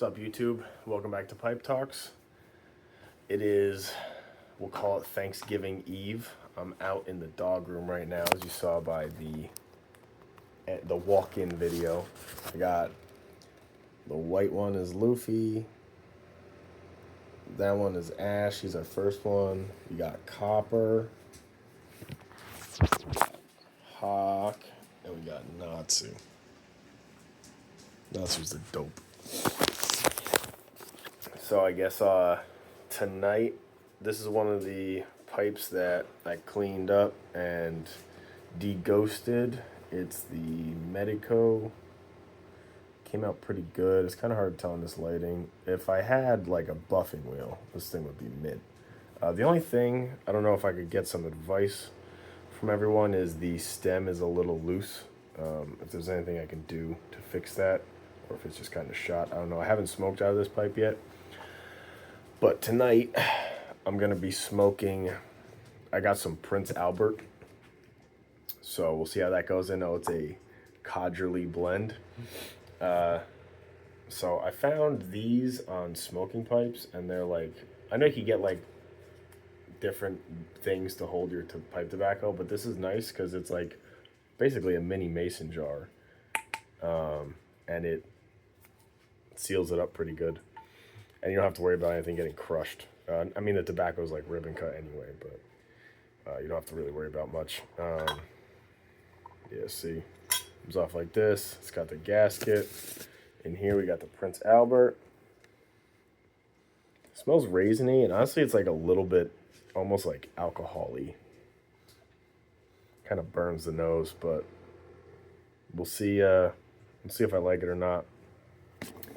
What's up, YouTube? Welcome back to Pipe Talks. It is, we'll call it Thanksgiving Eve. I'm out in the dog room right now, as you saw by the walk-in video. I got the white one is Luffy. That one is Ash. He's our first one. We got Copper, Hawk, and we got Natsu. Natsu's the dope. So I guess tonight, this is one of the pipes that I cleaned up and de-ghosted. It's the Medico. Came out pretty good. It's kind of hard to tell in this lighting. If I had like a buffing wheel, this thing would be mint. The only thing, I don't know if I could get some advice from everyone, is the stem is a little loose. If there's anything I can do to fix that, or if it's just kind of shot, I don't know. I haven't smoked out of this pipe yet. But tonight, I'm going to be smoking, I got some Prince Albert. So we'll see how that goes. I know it's a Codgerly blend. So I found these on smoking pipes, and they're like, I know you can get like different things to hold your pipe tobacco, but this is nice because it's like basically a mini mason jar. And it seals it up pretty good. And you don't have to worry about anything getting crushed. I mean, the tobacco is like ribbon cut anyway, but you don't have to really worry about much. Yeah, see, comes off like this. It's got the gasket. In here, we got the Prince Albert. It smells raisiny, and honestly, it's like a little bit, almost like alcohol-y. Kind of burns the nose, but we'll see. We'll see if I like it or not.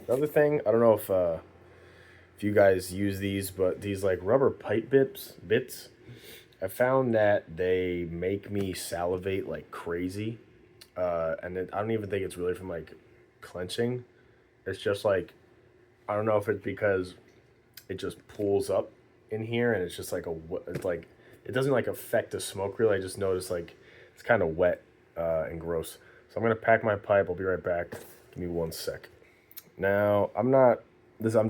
Another thing, I don't know if you guys use these, but these like rubber pipe bits, I found that they make me salivate like crazy. And I don't even think it's really from like clenching. It's just like, I don't know if it's because it just pulls up in here and it's just like it's like, it doesn't like affect the smoke really. I just noticed like it's kind of wet and gross. So I'm going to pack my pipe. I'll be right back. Give me 1 sec. Now, I'm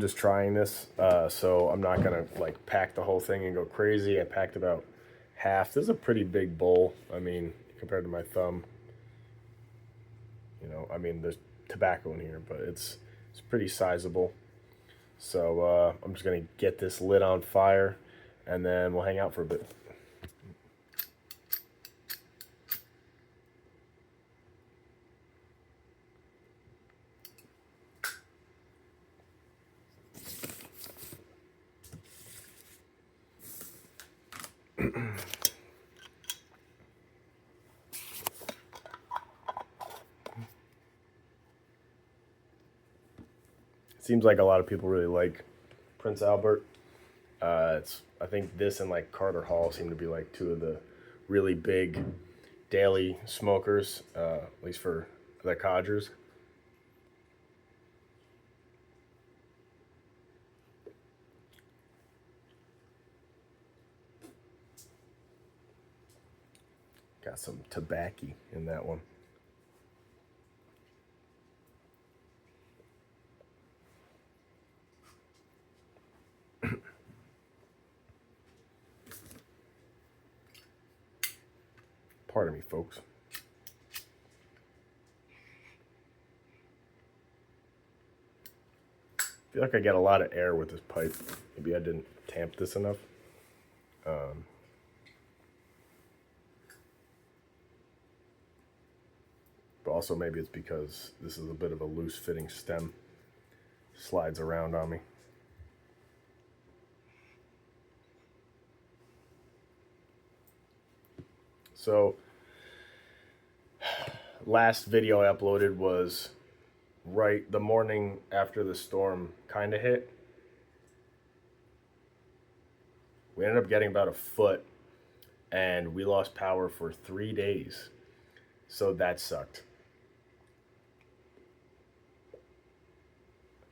just trying this, so I'm not gonna like pack the whole thing and go crazy. I packed about half. This is a pretty big bowl. I mean, compared to my thumb, you know, I mean, there's tobacco in here, but it's pretty sizable. So I'm just gonna get this lit on fire, and then we'll hang out for a bit. Seems like a lot of people really like Prince Albert. I think this and like Carter Hall seem to be like two of the really big daily smokers, at least for the codgers. Got some tobacco in that one. Pardon me, folks. I feel like I get a lot of air with this pipe. Maybe I didn't tamp this enough. But also maybe it's because this is a bit of a loose fitting stem. Slides around on me. So, last video I uploaded was right the morning after the storm kind of hit. We ended up getting about a foot, and we lost power for 3 days. So that sucked.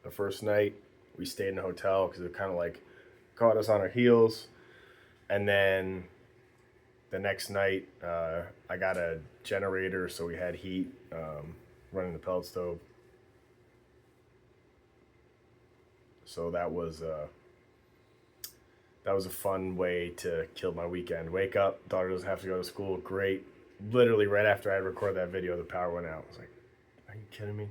The first night, we stayed in a hotel because it kind of like caught us on our heels. And then the next night, I got a generator, so we had heat running the pellet stove. So that was a fun way to kill my weekend. Wake up, daughter doesn't have to go to school. Great. Literally right after I recorded that video, the power went out. I was like, are you kidding me?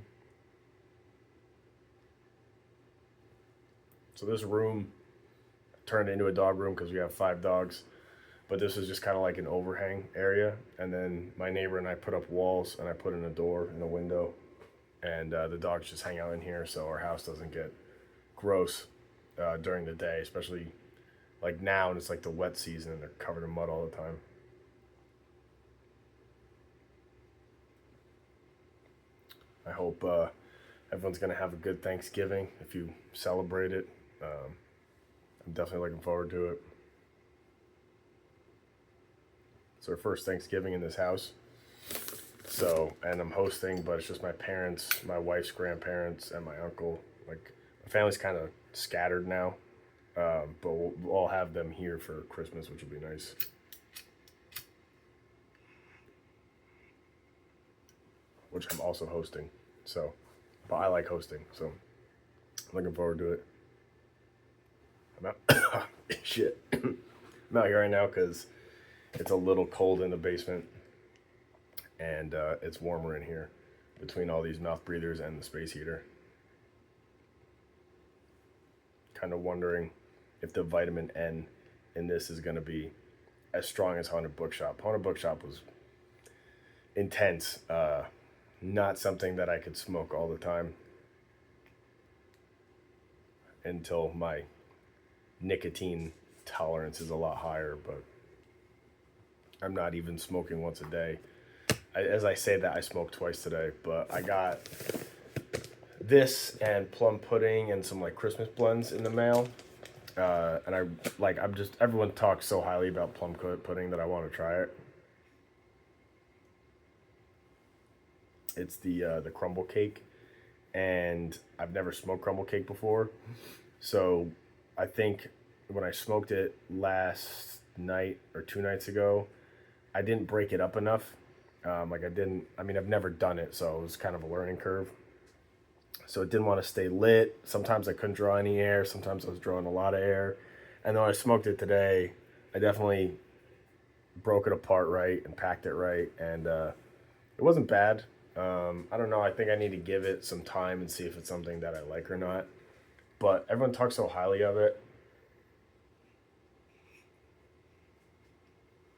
So this room turned into a dog room because we have 5 dogs. But this is just kind of like an overhang area. And then my neighbor and I put up walls, and I put in a door and a window. And the dogs just hang out in here so our house doesn't get gross during the day, especially like now, and it's like the wet season and they're covered in mud all the time. I hope everyone's going to have a good Thanksgiving if you celebrate it. I'm definitely looking forward to it. It's our first Thanksgiving in this house. So, and I'm hosting, but it's just my parents, my wife's grandparents, and my uncle. Like, my family's kind of scattered now. But we'll all have them here for Christmas, which will be nice. Which I'm also hosting. So, but I like hosting, so I'm looking forward to it. I'm out. Shit. I'm out here right now because it's a little cold in the basement. And it's warmer in here between all these mouth breathers and the space heater. Kind of wondering if the vitamin N in this is going to be as strong as Haunted Bookshop. Haunted Bookshop was intense. Not something that I could smoke all the time until my nicotine tolerance is a lot higher, but I'm not even smoking once a day. As I say that, I smoked twice today, but I got this and plum pudding and some like Christmas blends in the mail. And everyone talks so highly about plum pudding that I want to try it. It's the crumble cake, and I've never smoked crumble cake before. So I think when I smoked it last night or 2 nights ago, I didn't break it up enough. I've never done it, so it was kind of a learning curve. So it didn't want to stay lit. Sometimes I couldn't draw any air. Sometimes I was drawing a lot of air. And then when I smoked it today, I definitely broke it apart right and packed it right. And it wasn't bad. I don't know. I think I need to give it some time and see if it's something that I like or not. But everyone talks so highly of it.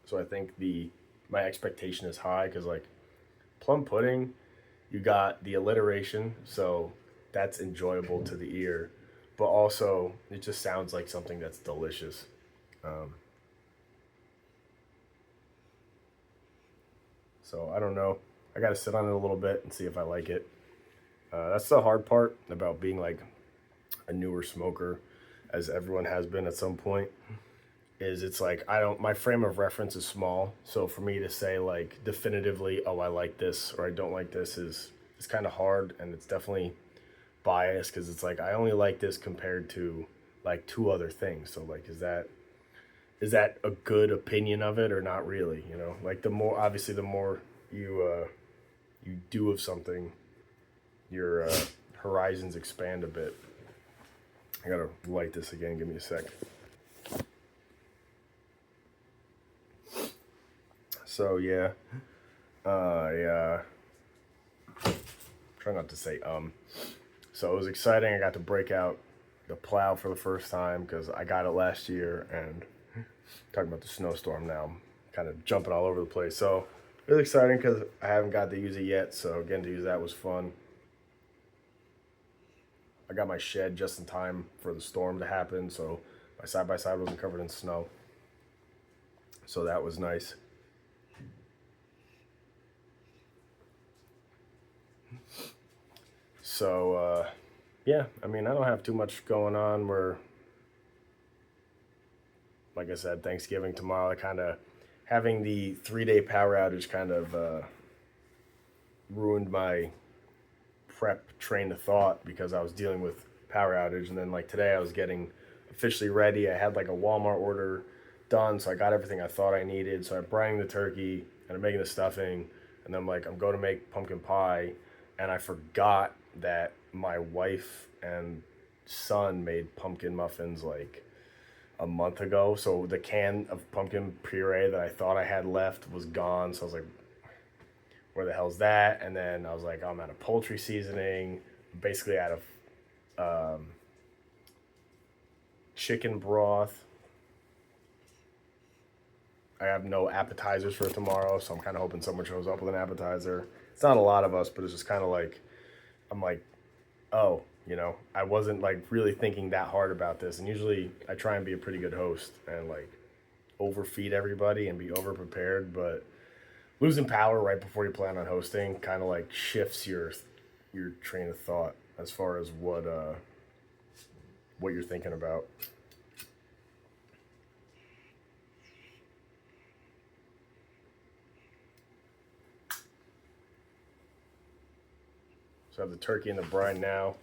So I think my expectation is high because, like, plum pudding, you got the alliteration, so that's enjoyable to the ear. But also, it just sounds like something that's delicious. So I don't know. I got to sit on it a little bit and see if I like it. That's the hard part about being like a newer smoker, as everyone has been at some point, is it's like my frame of reference is small. So for me to say like definitively, oh, I like this or I don't like this is kind of hard, and it's definitely biased because it's like I only like this compared to like 2 other things. So like is that a good opinion of it or not really, you know? Like the more you do of something, your horizons expand a bit. I gotta light this again, give me a sec. So yeah, try not to say So it was exciting. I got to break out the plow for the first time because I got it last year, and talking about the snowstorm now, I'm kind of jumping all over the place. So really exciting because I haven't got to use it yet. So getting to use that was fun. I got my shed just in time for the storm to happen, so my side-by-side wasn't covered in snow. So that was nice. So, yeah, I mean, I don't have too much going on. We're, like I said, Thanksgiving tomorrow. I kind of, having the 3-day power outage kind of ruined my prep train of thought because I was dealing with power outage. And then, like, today I was getting officially ready. I had, like, a Walmart order done, so I got everything I thought I needed. So I'm brining the turkey, and I'm making the stuffing. And then I'm like, I'm going to make pumpkin pie. And I forgot that my wife and son made pumpkin muffins like a month ago. So the can of pumpkin puree that I thought I had left was gone. So I was like, where the hell's that? And then I was like, I'm out of poultry seasoning, basically out of chicken broth. I have no appetizers for tomorrow, so I'm kind of hoping someone shows up with an appetizer. It's not a lot of us, but it's just kind of like, I'm like, oh, I wasn't like really thinking that hard about this. And usually I try and be a pretty good host and like overfeed everybody and be over prepared, but losing power right before you plan on hosting kind of like shifts your train of thought as far as what you're thinking about. So I have the turkey in the brine now.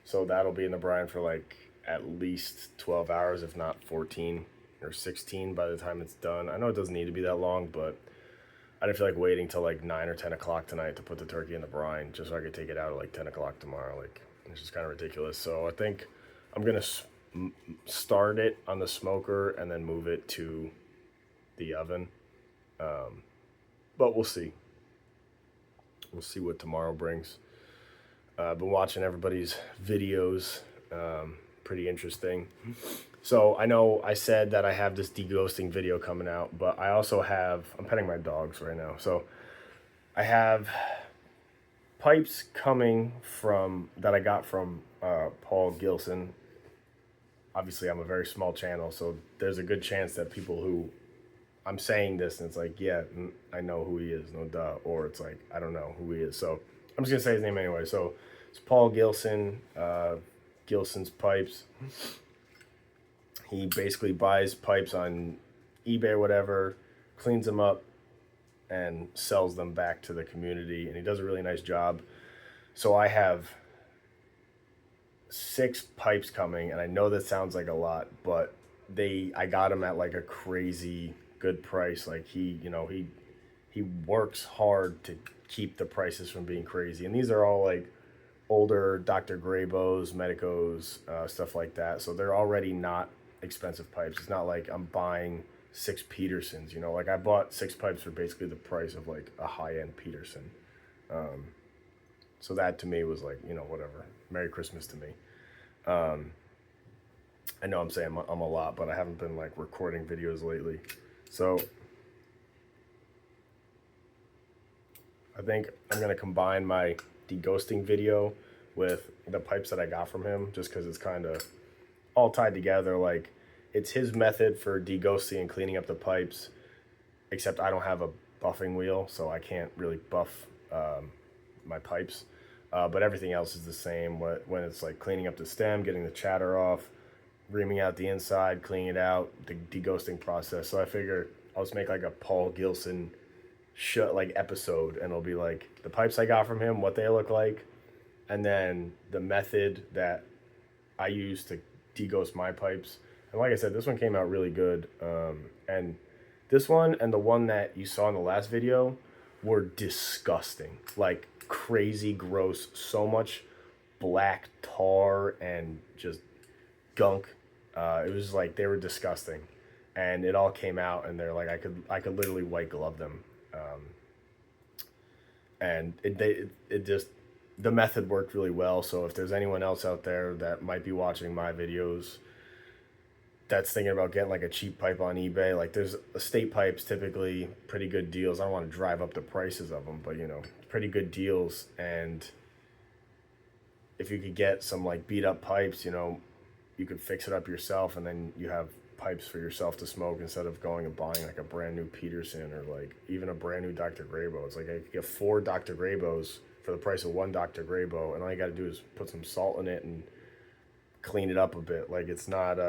So that'll be in the brine for like at least 12 hours, if not 14 or 16 by the time it's done. I know it doesn't need to be that long, but I didn't feel like waiting till like 9 or 10 o'clock tonight to put the turkey in the brine just so I could take it out at like 10 o'clock tomorrow. Like, it's just kind of ridiculous. So I think I'm going to start it on the smoker and then move it to the oven. But we'll see. We'll see what tomorrow brings. I've been watching everybody's videos. Pretty interesting. So I know I said that I have this deghosting video coming out, but I also have, I'm petting my dogs right now. So I have pipes coming from, that I got from Paul Gilson. Obviously I'm a very small channel, so there's a good chance that people who, I'm saying this and it's like, yeah, I know who he is, no duh. Or it's like, I don't know who he is. So I'm just gonna say his name anyway. So it's Paul Gilson, Gilson's Pipes. He basically buys pipes on eBay or whatever, cleans them up, and sells them back to the community. And he does a really nice job. So I have 6 pipes coming, and I know that sounds like a lot, but I got them at like a crazy good price. Like he works hard to keep the prices from being crazy. And these are all like older Dr. Grabo's, Medicos, stuff like that. So they're already not expensive pipes. It's not like I'm buying 6 Petersons, like I bought 6 pipes for basically the price of like a high-end Peterson. So that to me was like, whatever. Merry Christmas to me. I know I'm saying I'm a lot, but I haven't been like recording videos lately. So I think I'm going to combine my deghosting video with the pipes that I got from him, just because it's kind of all tied together. Like, it's his method for deghosting and cleaning up the pipes, except I don't have a buffing wheel, so I can't really buff my pipes. But everything else is the same. When it's like cleaning up the stem, getting the chatter off, reaming out the inside, cleaning it out, the deghosting process. So I figure I'll just make like a Paul Gilson episode, and it'll be like the pipes I got from him, what they look like, and then the method that I use to deghost my pipes. And like I said, this one came out really good. And this one and the one that you saw in the last video were disgusting. Like crazy gross. So much black tar and just gunk. It was like they were disgusting. And it all came out, and they're like, I could literally white glove them. And it just, the method worked really well. So if there's anyone else out there that might be watching my videos that's thinking about getting like a cheap pipe on eBay, like there's estate pipes, typically pretty good deals. I don't want to drive up the prices of them, but pretty good deals. And if you could get some like beat up pipes, you could fix it up yourself, and then you have pipes for yourself to smoke instead of going and buying like a brand new Peterson or like even a brand new Dr. Grabo. It's like I could get 4 Dr. Grabos for the price of 1 Dr. Grabo, and all you got to do is put some salt in it and clean it up a bit. Like it's not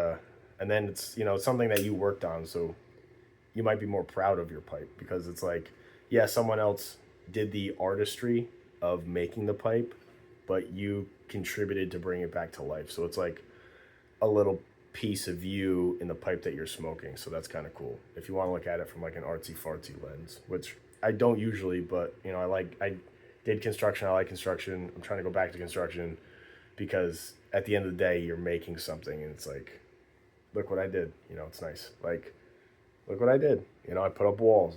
and then it's something that you worked on, so you might be more proud of your pipe, because it's like, yeah, someone else did the artistry of making the pipe, but you contributed to bring it back to life. So it's like a little piece of you in the pipe that you're smoking. So that's kind of cool if you want to look at it from like an artsy fartsy lens, which I don't usually, but I did construction. I like construction. I'm trying to go back to construction because at the end of the day, you're making something, and it's like, look what I did. You know, it's nice. Like, look what I did. You know, I put up walls.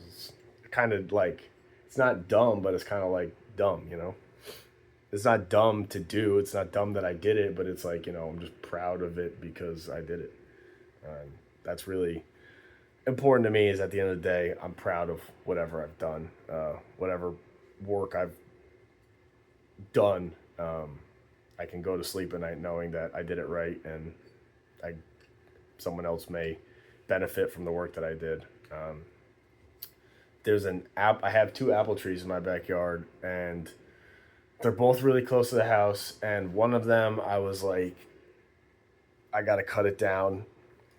It's kind of like, it's not dumb, but it's kind of like dumb. You know, it's not dumb to do. It's not dumb that I did it, but it's like, you know, I'm just proud of it because I did it. That's really important to me. Is at the end of the day, I'm proud of whatever I've done, whatever work I've done. I can go to sleep at night knowing that I did it right, and I someone else may benefit from the work that I did. There's an app. I have two apple trees in my backyard, and they're both really close to the house. And one of them, I was like, I gotta cut it down,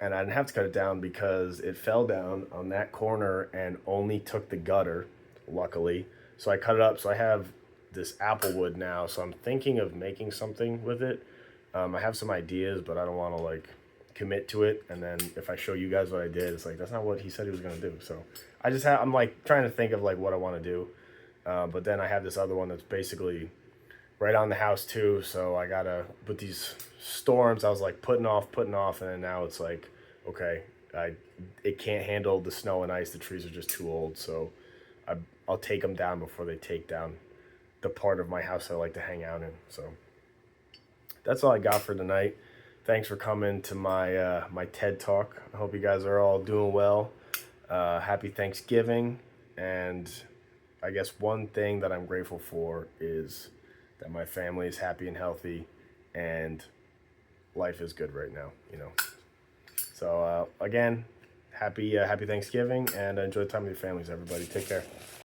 and I didn't have to cut it down because it fell down on that corner and only took the gutter, luckily. So I cut it up. So I have this apple wood now. So I'm thinking of making something with it. I have some ideas, but I don't want to like commit to it. And then if I show you guys what I did, it's like, that's not what he said he was gonna do. So I'm like trying to think of like what I want to do. But then I have this other one that's basically right on the house too. So I gotta, with these storms, I was like putting off, and then now it's like, okay, it can't handle the snow and ice. The trees are just too old. So I'll take them down before they take down the part of my house I like to hang out in. So that's all I got for tonight. Thanks for coming to my my TED Talk. I hope you guys are all doing well. Happy Thanksgiving. And I guess one thing that I'm grateful for is that my family is happy and healthy, and life is good right now, you know. So again, happy Thanksgiving, and enjoy the time with your families, everybody. Take care.